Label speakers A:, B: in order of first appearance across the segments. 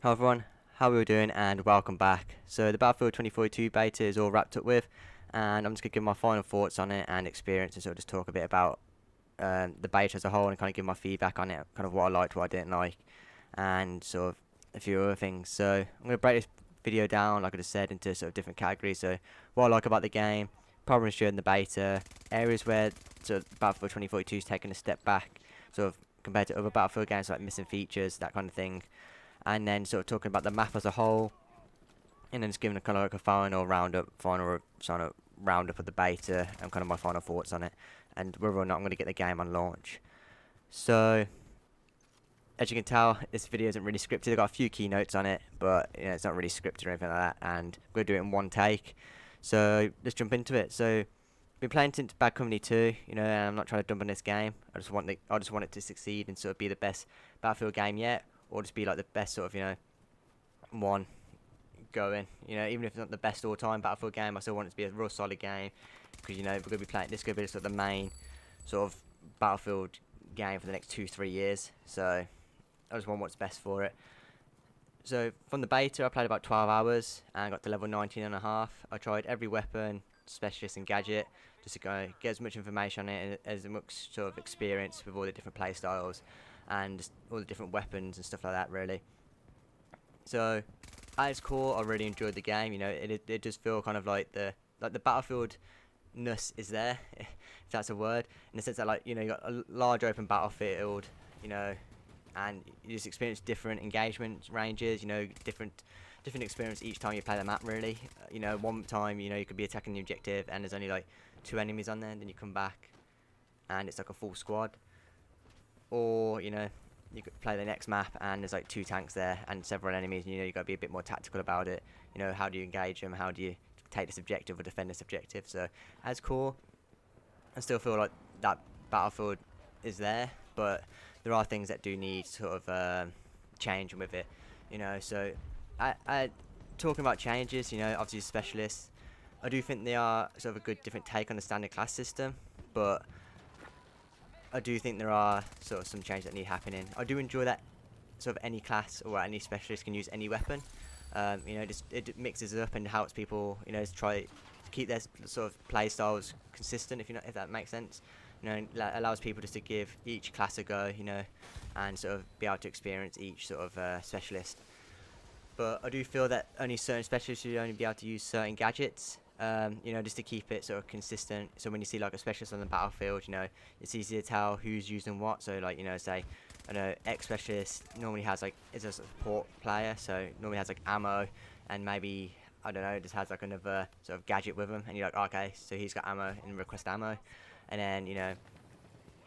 A: Hi everyone, how are we doing and welcome back. So the Battlefield 2042 beta is all wrapped up with, and I'm just going to give my final thoughts on it and experience, and sort of just talk a bit about the beta as a whole and kind of give my feedback on it, kind of what I liked, what I didn't like, and sort of a few other things. So I'm going to break this video down, like I just said, into sort of different categories. So what I like about the game, problems during the beta, areas where sort of Battlefield 2042 is taking a step back, sort of compared to other Battlefield games, like missing features, that kind of thing, and then sort of talking about the map as a whole, and then just giving a kind of like a final roundup of the beta and kind of my final thoughts on it, and whether or not I'm going to get the game on launch. So, as you can tell, this video isn't really scripted. I've got a few keynotes on it, but it's not really scripted or anything like that, and I'm going to do it in one take. So, let's jump into it. So, been playing since Bad Company 2, and I'm not trying to dump on this game. I just want it to succeed and sort of be the best Battlefield game yet, or just be like the best sort of, one going. Even if it's not the best all-time Battlefield game, I still want it to be a real solid game, because, we're going to be playing, this is going to be sort of the main sort of Battlefield game for the next 2-3 years, so I just want what's best for it. So, from the beta, I played about 12 hours, and got to level 19.5. I tried every weapon, specialist and gadget, just to go get as much information on it, and as much sort of experience with all the different play styles, and just all the different weapons and stuff like that, really. So at its core, I really enjoyed the game. It does feel kind of like the Battlefield-ness is there, if that's a word, in the sense that, you got a large open battlefield, and you just experience different engagement ranges, different experience each time you play the map, really. One time, you could be attacking the objective and there's only like 2 enemies on there, and then you come back and it's like a full squad. Or, you could play the next map and there's like 2 tanks there and several enemies, and you got to be a bit more tactical about it. How do you engage them? How do you take this objective or defend this objective? So, as core, I still feel like that Battlefield is there, but there are things that do need sort of changing with it. So I talking about changes, obviously specialists, I do think they are sort of a good different take on the standard class system, but I do think there are sort of some changes that need happening. I do enjoy that sort of any class or any specialist can use any weapon. It mixes it up and helps people, try to keep their sort of play styles consistent, if that makes sense. Allows people just to give each class a go, and sort of be able to experience each sort of specialist. But I do feel that only certain specialists should only be able to use certain gadgets, just to keep it sort of consistent. So when you see like a specialist on the battlefield, it's easy to tell who's using what. So like, say, I know X specialist normally has is a support player, so normally has like ammo, and maybe, I don't know, just has like another sort of gadget with him, and you're like, okay, so he's got ammo and request ammo. And then,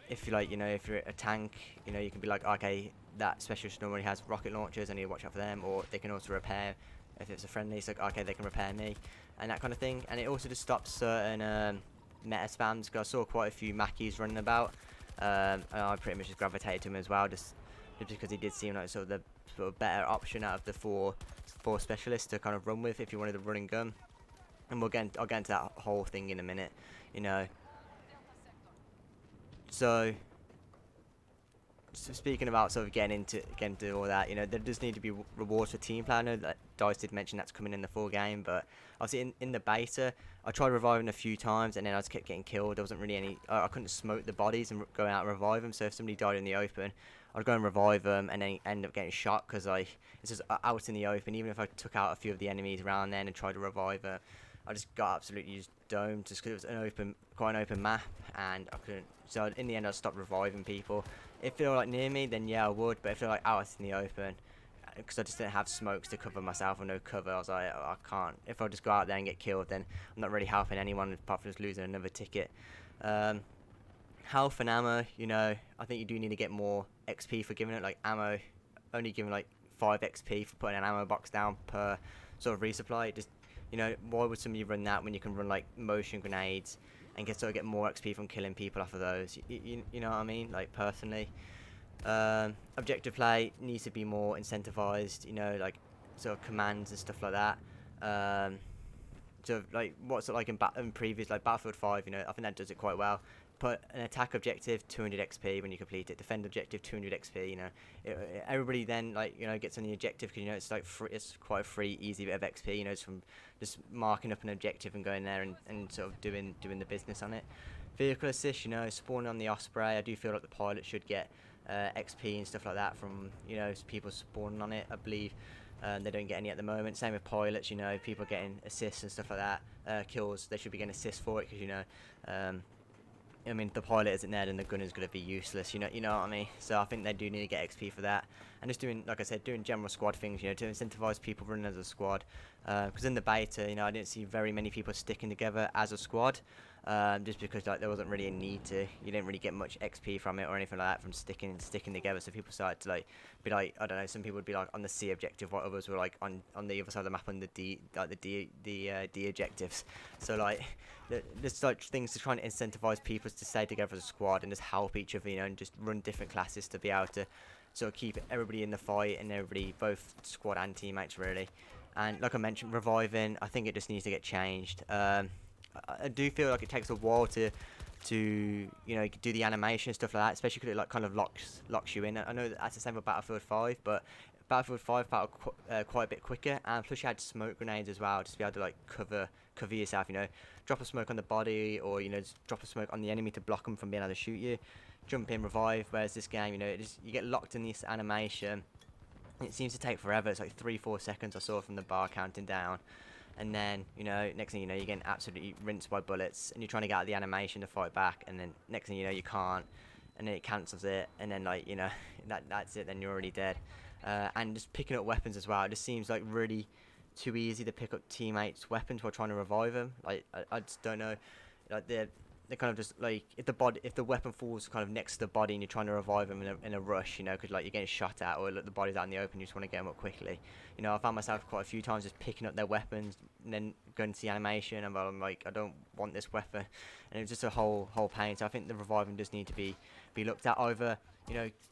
A: if you if you're a tank, you can be like, okay, that specialist normally has rocket launchers, I need to watch out for them, or they can also repair if it's a friendly, so okay, they can repair me, and that kind of thing. And it also just stops certain meta spams, because I saw quite a few Mackies running about, and I pretty much just gravitated to him as well, just because he did seem like sort of better option out of the four specialists to kind of run with if you wanted to run and gun. And I'll get into that whole thing in a minute, So speaking about sort of getting into all that, there does need to be rewards for team play. I know that Dice did mention that's coming in the full game, but obviously in the beta, I tried reviving a few times and then I just kept getting killed. There wasn't really any, I couldn't smoke the bodies and go out and revive them. So if somebody died in the open, I'd go and revive them and then end up getting shot, because it's just out in the open. Even if I took out a few of the enemies around then and tried to revive them, I just got absolutely just domed, just because it was quite an open map, and I couldn't. So in the end, I stopped reviving people. If they were like near me, then yeah, I would. But if they're like out in the open, because I just didn't have smokes to cover myself or no cover, I was like, I can't. If I just go out there and get killed, then I'm not really helping anyone apart from just losing another ticket. Health and ammo, I think you do need to get more XP for giving it. Like ammo, only giving like 5 XP for putting an ammo box down per sort of resupply. It just, why would somebody run that when you can run like motion grenades and get more XP from killing people off of those? You know what I mean? Like, personally, objective play needs to be more incentivized. Like sort of commands and stuff like that. So like what's it like in previous, like Battlefield 5? I think that does it quite well. put an attack objective 200 XP when you complete it, defend objective 200 XP. You know, everybody then gets on the objective because it's like it's quite a free, easy bit of XP. It's from just marking up an objective and going there and sort of doing the business on it. Vehicle assist, spawning on the Osprey. I do feel like the pilot should get XP and stuff like that from people spawning on it. I believe they don't get any at the moment. Same with pilots. People getting assists and stuff like that. Kills, they should be getting assists for it because I mean, if the pilot isn't there, then the gunner's going to be useless. You know what I mean? So I think they do need to get XP for that, and just doing, like I said, doing general squad things. To incentivize people running as a squad. Because in the beta, I didn't see very many people sticking together as a squad. Just because there wasn't really a need to. You didn't really get much XP from it or anything like that from sticking together. So people started to be I don't know. Some people would be on the C objective, while others were on the other side of the map on the D D objectives. So there's things to try and incentivize people to stay together as a squad and just help each other, and just run different classes to be able to sort of keep everybody in the fight and everybody, both squad and teammates, really. And like I mentioned, reviving, I think it just needs to get changed. I do feel like it takes a while to do the animation and stuff like that, especially because it kind of locks you in. I know that's the same with Battlefield 5, but Battlefield 5 felt quite a bit quicker, and plus you had smoke grenades as well, just to be able to cover yourself. Drop a smoke on the body, or just drop a smoke on the enemy to block them from being able to shoot you. Jump in, revive. Whereas this game, you get locked in this animation. It seems to take forever. It's like 3-4 seconds I saw from the bar counting down. And then, next thing you know, you're getting absolutely rinsed by bullets, and you're trying to get out of the animation to fight back, and then next thing you know, you can't, and then it cancels it, and then that's it. Then you're already dead. And just picking up weapons as well. It just seems like really too easy to pick up teammates' weapons while trying to revive them. I just don't know. They're kind of just if the weapon falls kind of next to the body and you're trying to revive them in a rush, because you're getting shot at, or the body's out in the open, you just want to get them up quickly. I found myself quite a few times just picking up their weapons and then going to the animation, and I'm like, I don't want this weapon, and it was just a whole pain. So I think the reviving does need to be looked at, either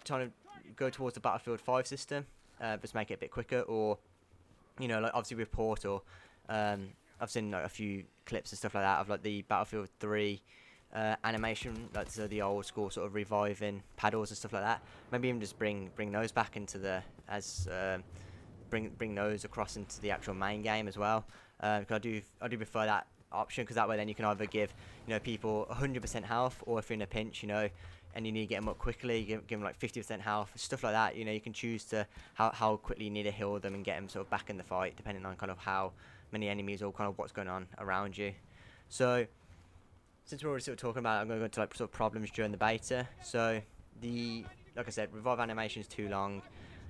A: trying to go towards the Battlefield 5 system, just make it a bit quicker, or obviously with Portal, I've seen a few clips and stuff like that of the Battlefield 3 animation, so the old school sort of reviving paddles and stuff like that. Maybe even just bring those back into bring those across into the actual main game as well. Because I do prefer that option, because that way then you can either give people 100% health, or if you're in a pinch, and you need to get them up quickly, give them 50% health, stuff like that. You can choose to how quickly you need to heal them and get them sort of back in the fight, depending on kind of how many enemies or kind of what's going on around you. So since we're already sort of talking about it, I'm going to go into sort of problems during the beta. So like I said, revive animation is too long.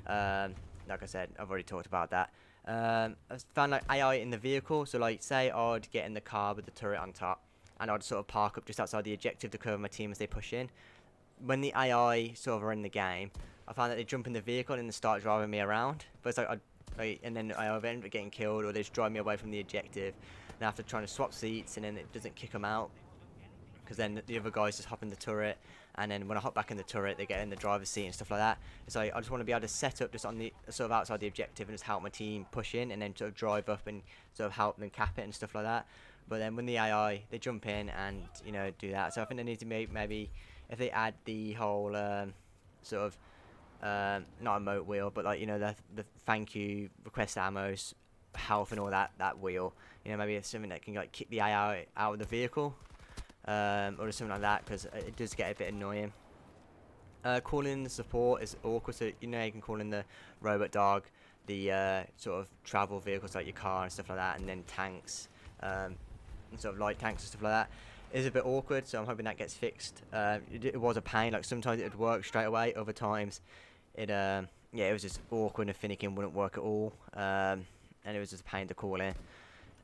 A: Like I said, I've already talked about that. I found AI in the vehicle. So say I'd get in the car with the turret on top, and I'd sort of park up just outside the objective to cover my team as they push in. When the AI sort of are in the game, I found that they jump in the vehicle and then start driving me around. But it's and then I either end up getting killed, or they just drive me away from the objective. And after trying to swap seats, and then it doesn't kick them out, because then the other guys just hop in the turret, and then when I hop back in the turret, they get in the driver's seat and stuff like that. So I just want to be able to set up just on the sort of outside the objective and just help my team push in, and then sort of drive up and sort of help them cap it and stuff like that. But then when the AI, they jump in and do that. So I think they need to maybe if they add the whole sort of not emote wheel, but the thank you, request ammos, health and all that wheel. Maybe it's something that can kick the AI out of the vehicle. Or something like that, because it does get a bit annoying. Calling the support is awkward, so you can call in the robot dog, the sort of travel vehicles like your car and stuff like that, and then tanks, and sort of light tanks and stuff like that. It is a bit awkward, so I'm hoping that gets fixed. It was a pain. Sometimes it would work straight away, other times it it was just awkward and finicky and wouldn't work at all, and it was just a pain to call in.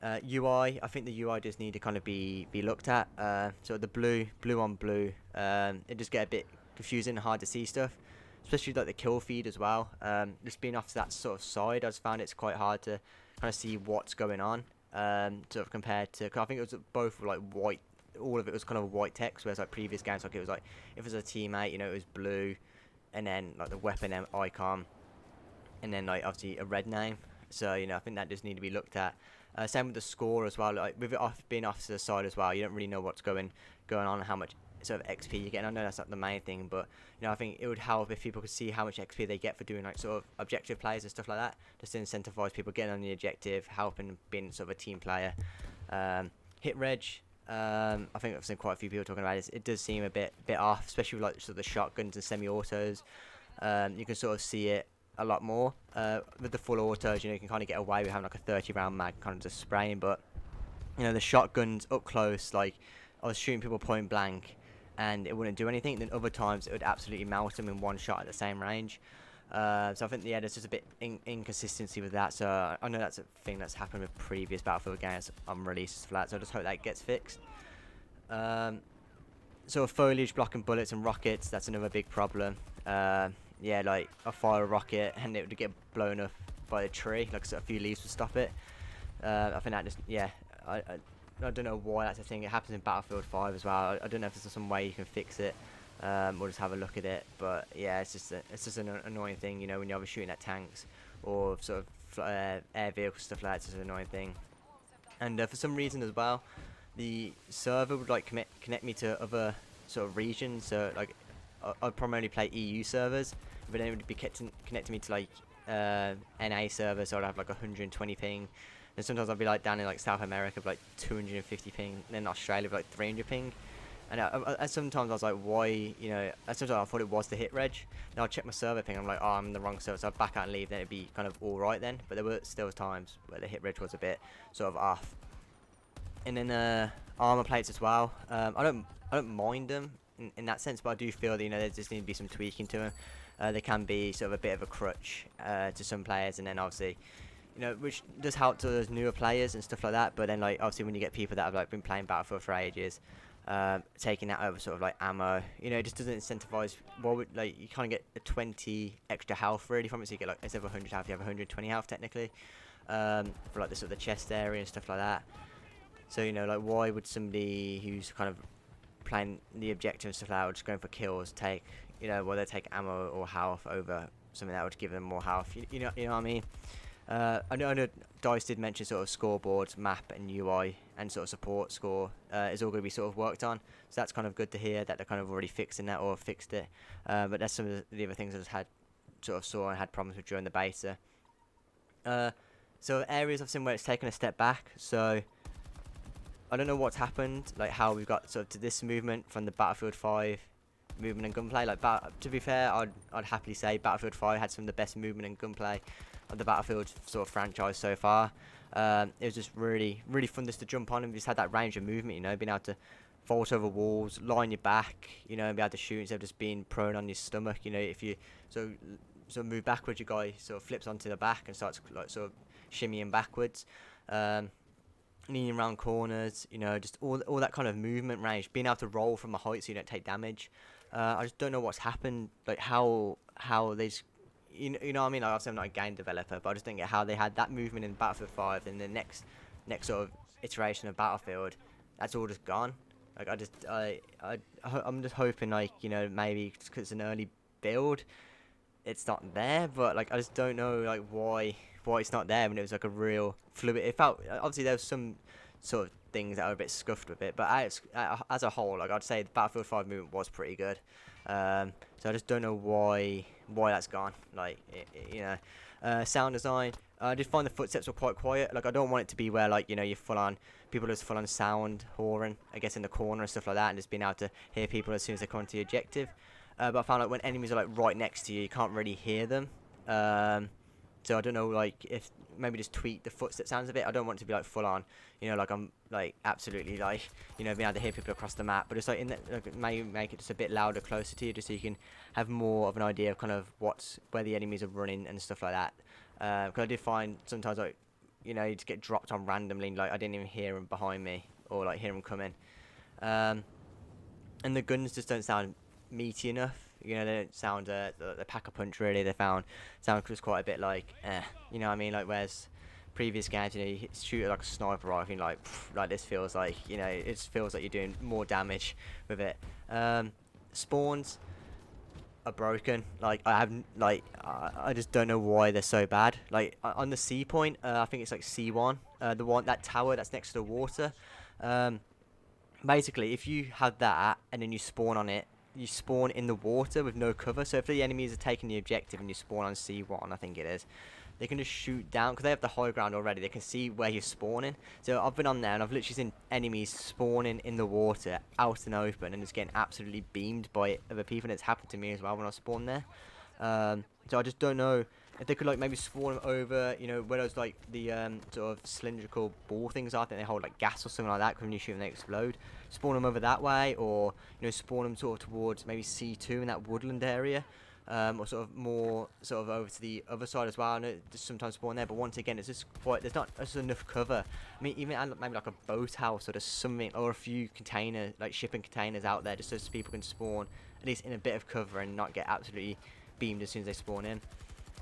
A: UI, I think the UI does need to kind of be looked at. So the blue on blue, it just get a bit confusing and hard to see stuff, especially the kill feed as well. Just being off to that sort of side, I just found it's quite hard to kind of see what's going on. Sort of compared to, 'cause I think it was both white. All of it was kind of white text, whereas previous games it was if it was a teammate, it was blue, and then the weapon icon, and then obviously a red name. So I think that just need to be looked at. Same with the score as well. With it being off to the side as well, you don't really know what's going on, and how much sort of XP you get. And I know that's not the main thing, but you know, I think it would help if people could see how much XP they get for doing like sort of objective plays and stuff like that, just to incentivize people getting on the objective, helping being sort of a team player. Hit reg, I think I've seen quite a few people talking about it. It does seem a bit off, especially with like sort of the shotguns and semi-autos. You can sort of see it a lot more with the full autos. You know, you can kind of get away with having like a 30-round mag, kind of just spraying, but you know, the shotguns up close, like I was shooting people point blank and it wouldn't do anything. Then other times it would absolutely melt them in one shot at the same range. So I think, yeah, there's just a bit inconsistency with that. So I know that's a thing that's happened with previous Battlefield games on releases for that. So I just hope that gets fixed. So foliage blocking bullets and rockets, that's another big problem. Yeah, like I fire a rocket and it would get blown up by a tree, like so a few leaves would stop it. I think that just, yeah, I don't know why that's a thing. It happens in Battlefield 5 as well. I don't know if there's some way you can fix it. We'll just have a look at it. But yeah, it's just an annoying thing, you know, when you're either shooting at tanks or sort of air vehicles, stuff like that. It's just an annoying thing. And for some reason as well, the server would like connect me to other sort of regions. So like I'd primarily play EU servers, but then it would be connecting me to like NA servers. So I'd have like 120 ping. And sometimes I'd be like down in like South America with like 250 ping, and then Australia with like 300 ping. And sometimes I was like, why, you know, sometimes I thought it was the hit reg. Then I'd check my server ping, I'm like, oh, I'm in the wrong server, so I'd back out and leave, then it'd be kind of alright then. But there were still times where the hit reg was a bit sort of off. And then armor plates as well. I don't mind them in that sense, but I do feel that, you know, there just need to be some tweaking to them. They can be sort of a bit of a crutch to some players, and then obviously, you know, which does help to those newer players and stuff like that. But then, like, obviously, when you get people that have like been playing Battlefield for ages, taking that over sort of like ammo, you know, it just doesn't incentivize. What would, like, you kind of get a 20 extra health really from it, so you get like, instead of 100 health, you have 120 health technically, for like the sort of the chest area and stuff like that. So, you know, like, why would somebody who's kind of playing the objective and stuff like that, or just going for kills, take, you know, well, they take ammo or health over something that would give them more health? You know what I mean? I know DICE did mention sort of scoreboards, map and UI and sort of support score is all going to be sort of worked on, so that's kind of good to hear that they're kind of already fixing that or fixed it. But that's some of the other things I just saw and had problems with during the beta. So areas I've seen where it's taken a step back, so I don't know what's happened, like how we've got sort of to this movement from the Battlefield 5 movement and gunplay. Like, to be fair, I'd happily say Battlefield 5 had some of the best movement and gunplay of the Battlefield sort of franchise so far. It was just really fun just to jump on, and we just had that range of movement, you know, being able to vault over walls, lie on your back, you know, and be able to shoot instead of just being prone on your stomach. You know, if you sort of move backwards, your guy sort of flips onto the back and starts like sort of shimmying backwards, leaning around corners, you know, just all that kind of movement range, being able to roll from a height so you don't take damage. I just don't know what's happened, like how they just, you know what I mean? Like, obviously I'm not a game developer, but I just don't get how they had that movement in Battlefield 5, and the next sort of iteration of Battlefield, that's all just gone. Like, I'm just hoping, like, you know, maybe because it's an early build, it's not there, but like I just don't know like why it's not there when it was like a real fluid. It felt, obviously there was some sort of things that were a bit scuffed with it, but as a whole, like, I'd say the Battlefield 5 movement was pretty good. So I just don't know why that's gone. Like, you know, sound design. I did find the footsteps were quite quiet. Like, I don't want it to be where, like, you know, people just full on sound whoring, I guess, in the corner and stuff like that, and just being able to hear people as soon as they come into the objective. But I found like when enemies are like right next to you, you can't really hear them. So I don't know, like, if maybe just tweak the footstep sounds a bit. I don't want it to be like full on, you know, like I'm like absolutely like, you know, being able to hear people across the map, but it's like in that, like, maybe make it just a bit louder, closer to you, just so you can have more of an idea of kind of where the enemies are running and stuff like that. Because I did find sometimes, like, you know, you just get dropped on randomly, like I didn't even hear them behind me or like hear them coming. And the guns just don't sound meaty enough. You know, they don't sound the pack-a-punch really. They sound just quite a bit like, you know what I mean? Like, whereas previous games, you know, you shoot it like a sniper rifle, like this feels like, you know, it feels like you're doing more damage with it. Spawns are broken. Like, I just don't know why they're so bad. Like, on the C point, I think it's like C1, that tower that's next to the water. basically, if you have that and then you spawn on it, you spawn in the water with no cover. So if the enemies are taking the objective and you spawn on C1, I think it is, they can just shoot down because they have the high ground already. They can see where you're spawning. So I've been on there and I've literally seen enemies spawning in the water out and open and it's getting absolutely beamed by other people. And it's happened to me as well when I spawned there. So I just don't know if they could like maybe spawn them over, you know, where those like the sort of cylindrical ball things are. I think they hold like gas or something like that. Because when you shoot them, they explode. Spawn them over that way, or you know, spawn them sort of towards maybe C2 in that woodland area. Or sort of more sort of over to the other side as well. I know it just sometimes spawn there, but once again, it's just quite, there's not just enough cover. I mean, even maybe like a boathouse or just something, or a few container, like shipping containers out there, just so people can spawn at least in a bit of cover and not get absolutely beamed as soon as they spawn in.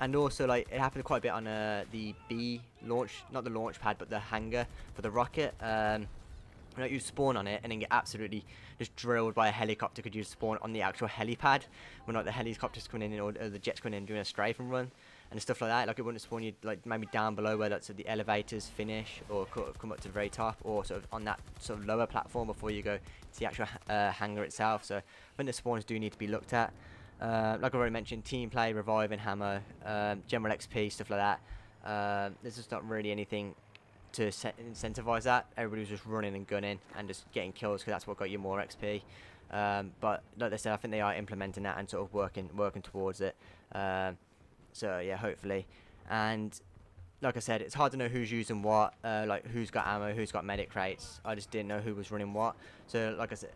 A: And also, like, it happened quite a bit on the B launch, not the launch pad, but the hangar for the rocket. Like you spawn on it and then get absolutely just drilled by a helicopter because you spawn on the actual helipad when like the helicopter's coming in or the jet's coming in doing a strafing run and stuff like that. Like it wouldn't spawn you like maybe down below where that's the elevators finish or come up to the very top or sort of on that sort of lower platform before you go to the actual hangar itself. So I think the spawns do need to be looked at. Like I've already mentioned, team play, reviving, hammer, general XP, stuff like that. There's just not really anything to incentivize that. Everybody was just running and gunning and just getting kills because that's what got you more XP. But like I said, I think they are implementing that and sort of working towards it. So yeah, hopefully. And like I said, it's hard to know who's using what, like who's got ammo, who's got medic crates. I just didn't know who was running what. So like I said,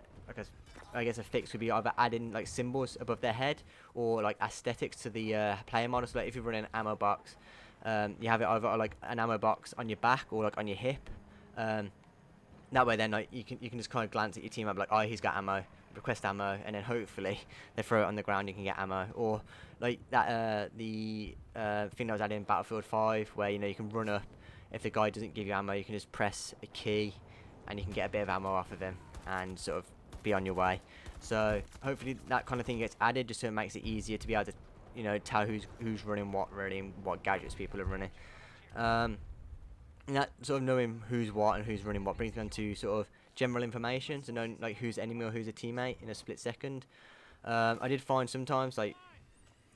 A: I guess a fix would be either adding like symbols above their head or like aesthetics to the player model. So like if you're running an ammo box, you have it either like an ammo box on your back or like on your hip. That way then like you can just kind of glance at your team up like, oh, he's got ammo, request ammo, and then hopefully they throw it on the ground, you can get ammo. Or like that the thing that was added in Battlefield 5 where you know you can run up, if the guy doesn't give you ammo you can just press a key and you can get a bit of ammo off of him and sort of be on your way. So hopefully that kind of thing gets added just so it makes it easier to be able to, you know, tell who's running what really and what gadgets people are running. And that sort of knowing who's what and who's running what brings me on to sort of general information, so knowing like who's enemy or who's a teammate in a split second. I did find sometimes like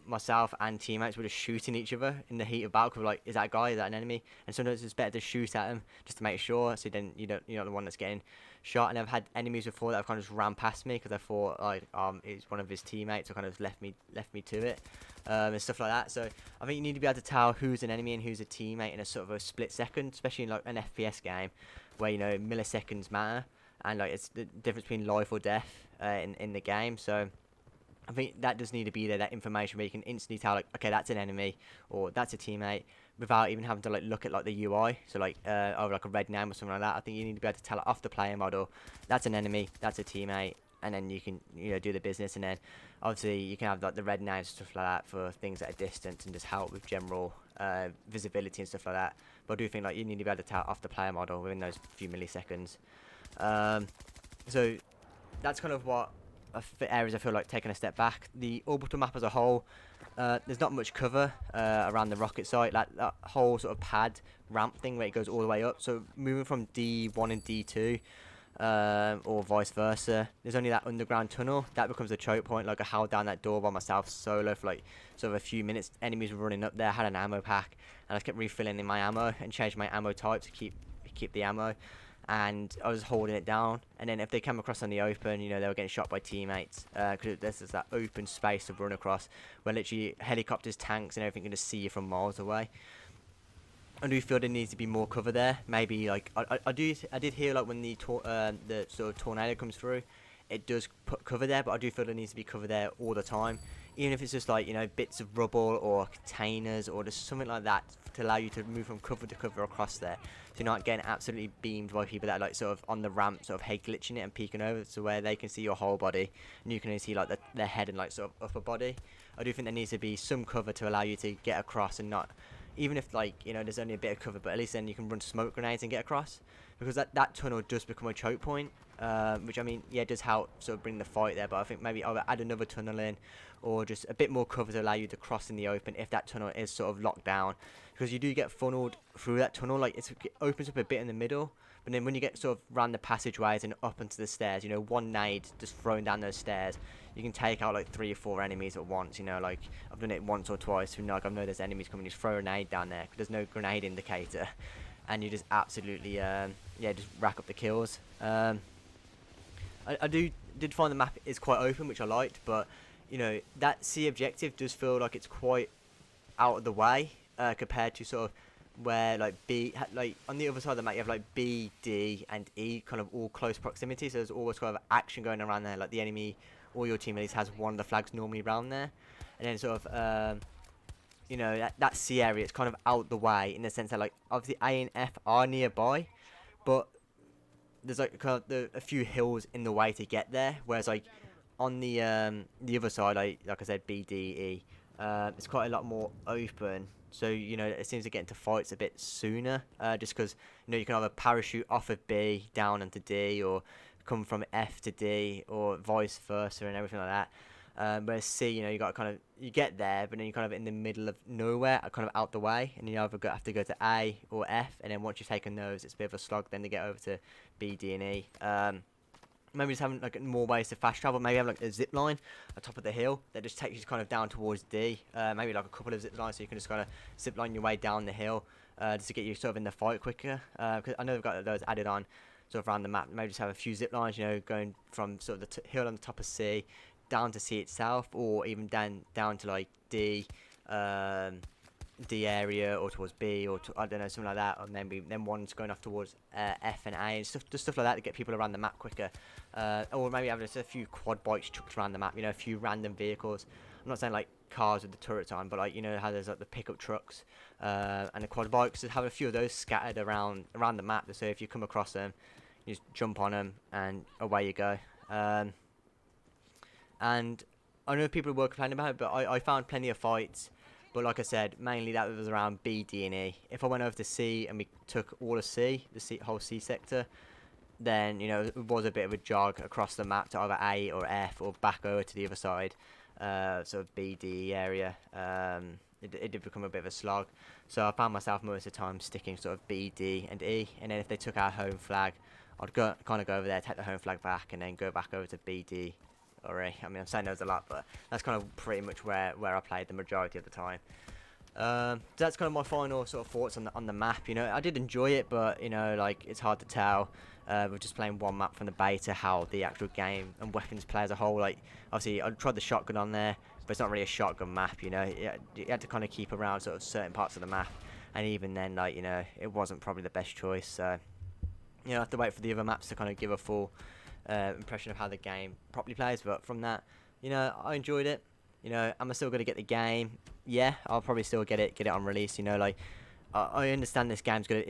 A: myself and teammates were just shooting each other in the heat of battle. Cause we're like, is that a guy? Is that an enemy? And sometimes it's better to shoot at them just to make sure. So then you're not the one that's getting shot. And I've had enemies before that have kind of just ran past me because I thought like it's one of his teammates, or kind of left me to it, and stuff like that. So I think you need to be able to tell who's an enemy and who's a teammate in a sort of a split second, especially in like an FPS game where you know milliseconds matter and like it's the difference between life or death in the game. So I think that does need to be there, that information where you can instantly tell like, okay, that's an enemy or that's a teammate without even having to like look at like the UI. So like over like a red name or something like that. I think you need to be able to tell it off the player model. That's an enemy, that's a teammate, and then you can, you know, do the business. And then obviously you can have like the red names and stuff like that for things at a distance and just help with general visibility and stuff like that. But I do think like you need to be able to tell it off the player model within those few milliseconds. So that's kind of what areas I feel like taking a step back. The orbital map as a whole, there's not much cover around the rocket site. That whole sort of pad ramp thing where it goes all the way up. So moving from D1 and D2, or vice versa, there's only that underground tunnel that becomes a choke point. Like I held down that door by myself solo for like sort of a few minutes. Enemies were running up there. I had an ammo pack and I just kept refilling in my ammo and changed my ammo type to keep the ammo. And I was holding it down, and then if they came across on the open, you know, they were getting shot by teammates, because there's that open space to run across where literally helicopters, tanks and everything can just see you from miles away. I do feel there needs to be more cover there. Maybe like I did hear like when the sort of tornado comes through, it does put cover there, but I do feel there needs to be cover there all the time, even if it's just like, you know, bits of rubble or containers or just something like that to allow you to move from cover to cover across there, so you're not getting absolutely beamed by people that are like sort of on the ramp, sort of head glitching it and peeking over to where they can see your whole body and you can only see like their head and like sort of upper body. I do think there needs to be some cover to allow you to get across, and not, even if like, you know, there's only a bit of cover, but at least then you can run smoke grenades and get across, because that tunnel does become a choke point, which I mean, yeah, does help sort of bring the fight there, but I think maybe either add another tunnel in or just a bit more cover to allow you to cross in the open if that tunnel is sort of locked down, because you do get funneled through that tunnel. Like it opens up a bit in the middle, But then when you get sort of round the passageways and up into the stairs, you know, one nade just thrown down those stairs, you can take out like 3 or 4 enemies at once. You know, like I've done it once or twice. You know, like I know there's enemies coming, just throw a nade down there. 'Cause there's no grenade indicator, and you just absolutely just rack up the kills. I did find the map is quite open, which I liked, but you know that C objective does feel like it's quite out of the way compared to sort of where like like on the other side of the map you have like B, D, and E kind of all close proximity. So there's always kind of action going around there. Like the enemy or your team at least has one of the flags normally around there, and then sort of you know that C area is kind of out the way in the sense that like obviously A and F are nearby, but there's like kind of a few hills in the way to get there, whereas like on the other side, like I said, B, D, E, it's quite a lot more open. So you know it seems to get into fights a bit sooner, just because you know you can either parachute off of B down into D, or come from F to D, or vice versa, and everything like that. Whereas C, you know, you got kind of you get there, but then you're kind of in the middle of nowhere, kind of out the way, and you either have to go to A or F, and then once you've taken those, it's a bit of a slog then to get over to B, D, and E. Maybe just having like more ways to fast travel. Maybe have like a zip line on top of the hill that just takes you kind of down towards D. Maybe like a couple of zip lines so you can just kind of zip line your way down the hill just to get you sort of in the fight quicker. Because I know they've got those added on sort of around the map. Maybe just have a few zip lines, you know, going from sort of the hill on the top of C down to C itself, or even down to like D. D area or towards B, or I don't know, something like that, or then one's going off towards F and A and stuff, just stuff like that to get people around the map quicker. Or maybe have just a few quad bikes chucked around the map, you know, a few random vehicles. I'm not saying like cars with the turrets on, but like you know how there's like the pickup trucks and the quad bikes. Just have a few of those scattered around the map, so if you come across them, you just jump on them and away you go. And I know people were complaining about it, but I found plenty of fights. But like I said, mainly that was around B, D, and E. If I went over to C and we took all of C, whole C sector, then you know it was a bit of a jog across the map to either A or F, or back over to the other side, sort of B, D area. It did become a bit of a slog. So I found myself most of the time sticking sort of B, D, and E. And then if they took our home flag, I'd kind of go over there, take the home flag back, and then go back over to B, D, or E. I mean, I'm saying those a lot, but that's kind of pretty much where I played the majority of the time. So that's kind of my final sort of thoughts on the map. You know, I did enjoy it, but you know, like it's hard to tell. We're just playing one map from the beta, how the actual game and weapons play as a whole. Like, obviously, I tried the shotgun on there, but it's not really a shotgun map. You know, you had to kind of keep around sort of certain parts of the map, and even then, like you know, it wasn't probably the best choice. So, you know, I have to wait for the other maps to kind of give a full impression of how the game properly plays. But from that, you know, I enjoyed it. You know, am I still going to get the game? Yeah, I'll probably still get it on release. You know, like I understand this game's gonna.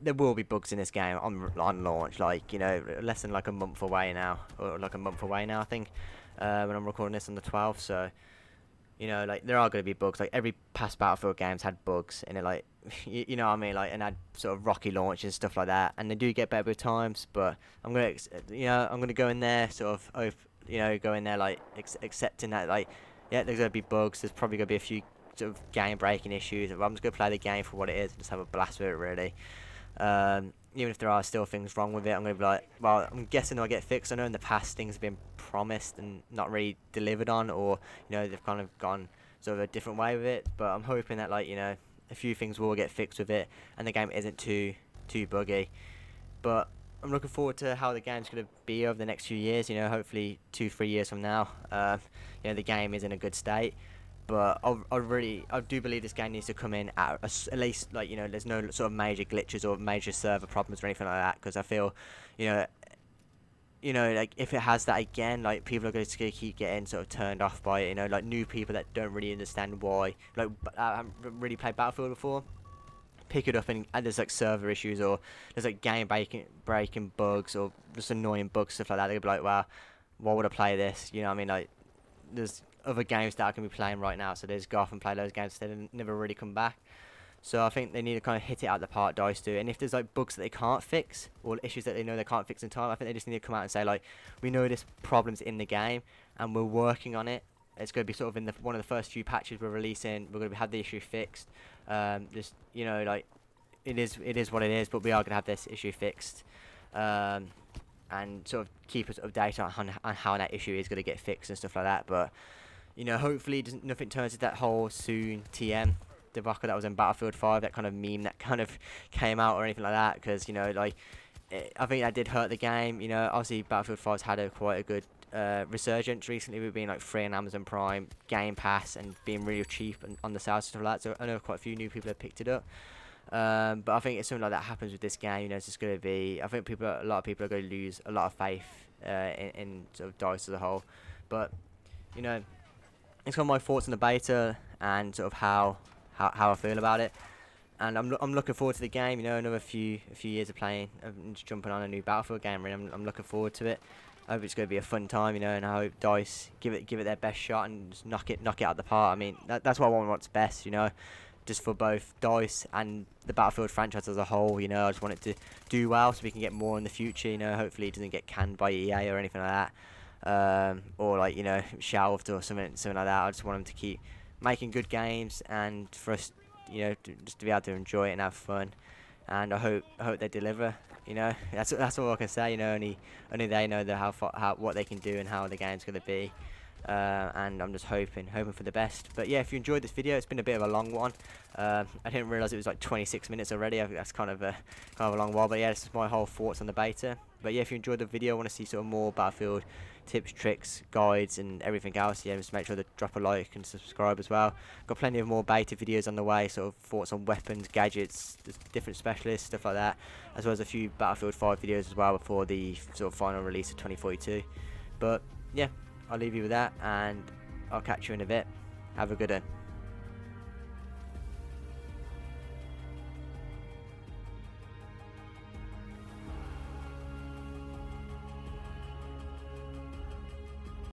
A: There will be bugs in this game on launch. Like you know, less than like a month away now, or like a month away now, I think. When I'm recording this on the 12th, so you know, like there are going to be bugs. Like every past Battlefield game's had bugs in it. Like you know what I mean, like and had sort of rocky launches and stuff like that. And they do get better with times, but I'm gonna go in there sort of you know, go in there like accepting that like. Yeah, there's going to be bugs. There's probably going to be a few sort of game-breaking issues. I'm just going to play the game for what it is and just have a blast with it, really. Even if there are still things wrong with it, I'm going to be like, well, I'm guessing they'll get fixed. I know in the past things have been promised and not really delivered on, or, you know, they've kind of gone sort of a different way with it. But I'm hoping that, like, you know, a few things will get fixed with it and the game isn't too buggy. But I'm looking forward to how the game's going to be over the next few years. You know, hopefully 2-3 years from now, you know, the game is in a good state. But I do believe this game needs to come in at least, like, you know, there's no sort of major glitches or major server problems or anything like that. Because I feel, you know, like if it has that again, like people are going to keep getting sort of turned off by it. You know, like new people that don't really understand why, like haven't really played Battlefield before, pick it up and there's like server issues or there's like game breaking bugs or just annoying bugs, stuff like that. They'll be like, wow, why would I play this? You know what I mean? Like there's other games that I can be playing right now, so there's go off and play those games instead and never really come back. So I think they need to kind of hit it out of the park, DICE do. And if there's like bugs that they can't fix or issues that they know they can't fix in time, I think they just need to come out and say, like, we know this problem's in the game and we're working on it. It's going to be sort of in one of the first few patches we're releasing. We're going to have the issue fixed. Just, you know, like, it is what it is. But we are gonna have this issue fixed, and sort of keep us updated on how that issue is gonna get fixed and stuff like that. But you know, hopefully nothing turns into that whole soon TM debacle that was in Battlefield 5, that kind of meme that kind of came out or anything like that, because you know, like, I think that did hurt the game. You know, obviously Battlefield 5's had quite a good resurgence recently with being like free on Amazon Prime, Game Pass, and being really cheap and on the sales and stuff like that. So I know quite a few new people have picked it up. But I think if something like that happens with this game, you know, it's just going to be, I think a lot of people are going to lose a lot of faith in sort of DICE as a whole. But you know, it's got my thoughts on the beta and sort of how I feel about it. And I'm looking forward to the game. You know, another few years of playing, and just jumping on a new Battlefield game. Really, I'm looking forward to it. I hope it's going to be a fun time. You know, and I hope DICE give it their best shot and just knock it out of the park. I mean, that's what I want. What's best, you know, just for both DICE and the Battlefield franchise as a whole. You know, I just want it to do well so we can get more in the future. You know, hopefully it doesn't get canned by EA or anything like that, or like, you know, shelved or something like that. I just want them to keep making good games, and for us, you know, just to be able to enjoy it and have fun. And I hope they deliver. You know, that's all I can say. You know, only they know how what they can do and how the game's going to be. And I'm just hoping for the best. But yeah, if you enjoyed this video, it's been a bit of a long one. I didn't realise it was like 26 minutes already. I think that's kind of a long while. But yeah, this is my whole thoughts on the beta. But yeah, if you enjoyed the video, want to see sort of more Battlefield tips, tricks, guides, and everything else, yeah, just make sure to drop a like and subscribe as well. Got plenty of more beta videos on the way, sort of thoughts on weapons, gadgets, different specialists, stuff like that, as well as a few Battlefield 5 videos as well before the sort of final release of 2042. But yeah, I'll leave you with that, and I'll catch you in a bit. Have a good one.